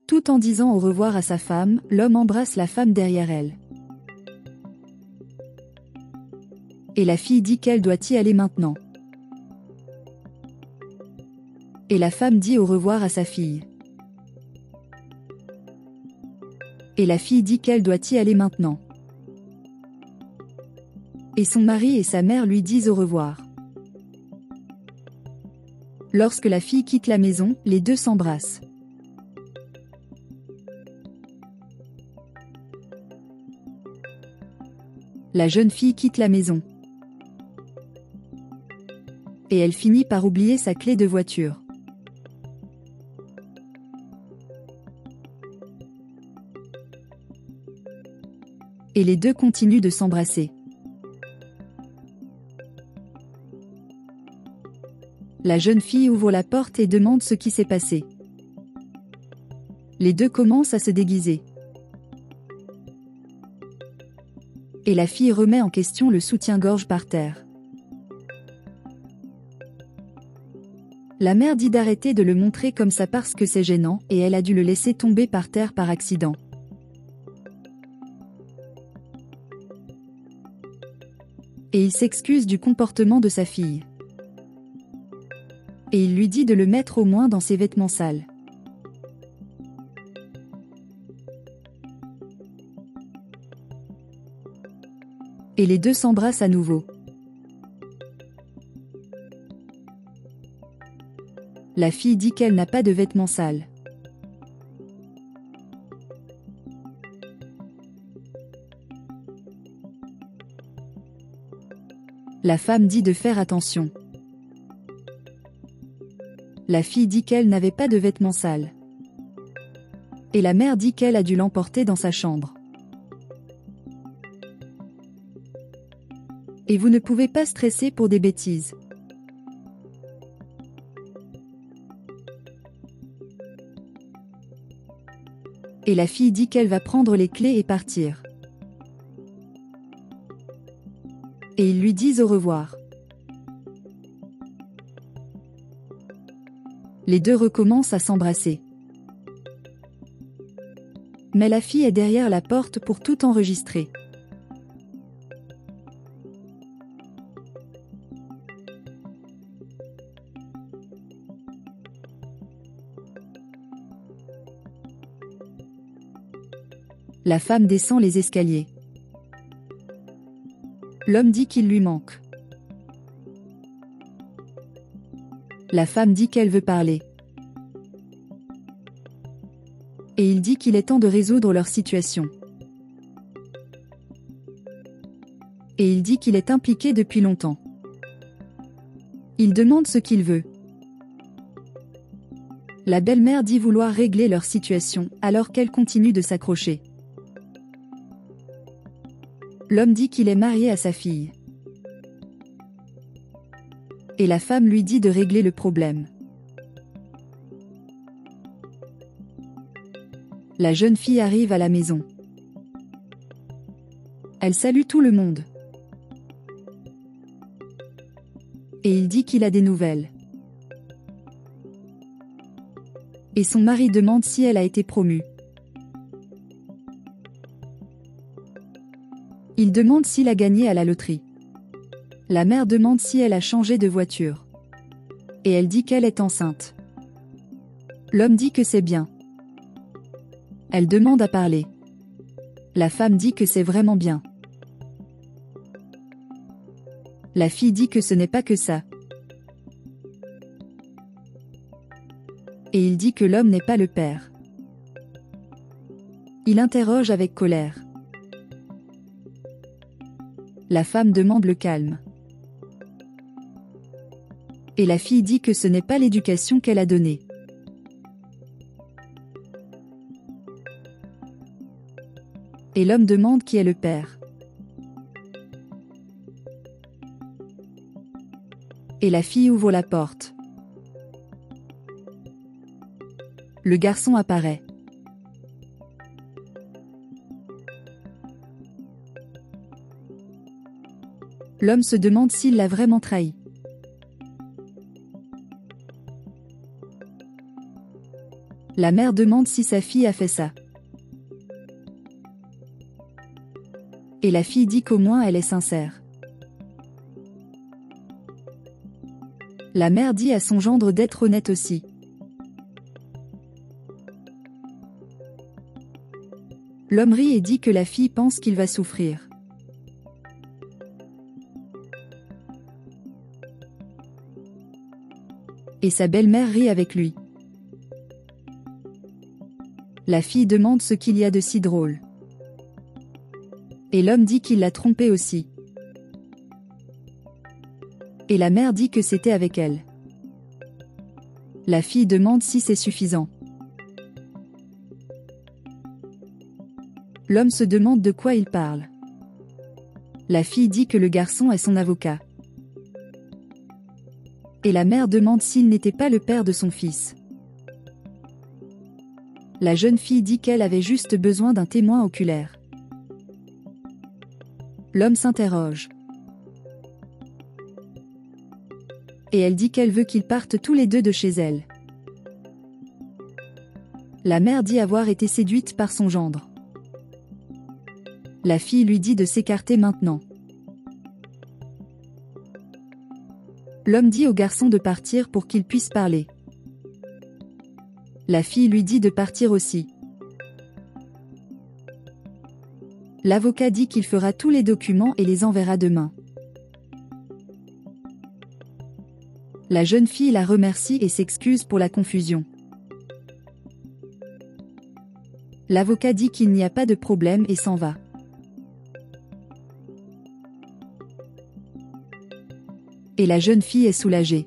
Tout en disant au revoir à sa femme, l'homme embrasse la femme derrière elle. Et la fille dit qu'elle doit y aller maintenant. Et la femme dit au revoir à sa fille. Et la fille dit qu'elle doit y aller maintenant. Et son mari et sa mère lui disent au revoir. Lorsque la fille quitte la maison, les deux s'embrassent. La jeune fille quitte la maison. Et elle finit par oublier sa clé de voiture. Et les deux continuent de s'embrasser. La jeune fille ouvre la porte et demande ce qui s'est passé. Les deux commencent à se déguiser. Et la fille remet en question le soutien-gorge par terre. La mère dit d'arrêter de le montrer comme ça parce que c'est gênant, et elle a dû le laisser tomber par terre par accident. Et il s'excuse du comportement de sa fille. Et il lui dit de le mettre au moins dans ses vêtements sales. Et les deux s'embrassent à nouveau. La fille dit qu'elle n'a pas de vêtements sales. La femme dit de faire attention. La fille dit qu'elle n'avait pas de vêtements sales. Et la mère dit qu'elle a dû l'emporter dans sa chambre. Et vous ne pouvez pas stresser pour des bêtises. Et la fille dit qu'elle va prendre les clés et partir. Et ils lui disent au revoir. Les deux recommencent à s'embrasser. Mais la fille est derrière la porte pour tout enregistrer. La femme descend les escaliers. L'homme dit qu'il lui manque. La femme dit qu'elle veut parler. Et il dit qu'il est temps de résoudre leur situation. Et il dit qu'il est impliqué depuis longtemps. Il demande ce qu'il veut. La belle-mère dit vouloir régler leur situation, alors qu'elle continue de s'accrocher. L'homme dit qu'il est marié à sa fille. Et la femme lui dit de régler le problème. La jeune fille arrive à la maison. Elle salue tout le monde. Et il dit qu'il a des nouvelles. Et son mari demande si elle a été promue. Il demande s'il a gagné à la loterie. La mère demande si elle a changé de voiture. Et elle dit qu'elle est enceinte. L'homme dit que c'est bien. Elle demande à parler. La femme dit que c'est vraiment bien. La fille dit que ce n'est pas que ça. Et il dit que l'homme n'est pas le père. Il interroge avec colère. La femme demande le calme. Et la fille dit que ce n'est pas l'éducation qu'elle a donnée. Et l'homme demande qui est le père. Et la fille ouvre la porte. Le garçon apparaît. L'homme se demande s'il l'a vraiment trahi. La mère demande si sa fille a fait ça. Et la fille dit qu'au moins elle est sincère. La mère dit à son gendre d'être honnête aussi. L'homme rit et dit que la fille pense qu'il va souffrir. Et sa belle-mère rit avec lui. La fille demande ce qu'il y a de si drôle. Et l'homme dit qu'il l'a trompée aussi. Et la mère dit que c'était avec elle. La fille demande si c'est suffisant. L'homme se demande de quoi il parle. La fille dit que le garçon est son avocat. Et la mère demande s'il n'était pas le père de son fils. La jeune fille dit qu'elle avait juste besoin d'un témoin oculaire. L'homme s'interroge. Et elle dit qu'elle veut qu'ils partent tous les deux de chez elle. La mère dit avoir été séduite par son gendre. La fille lui dit de s'écarter maintenant. L'homme dit au garçon de partir pour qu'il puisse parler. La fille lui dit de partir aussi. L'avocat dit qu'il fera tous les documents et les enverra demain. La jeune fille la remercie et s'excuse pour la confusion. L'avocat dit qu'il n'y a pas de problème et s'en va. Et la jeune fille est soulagée.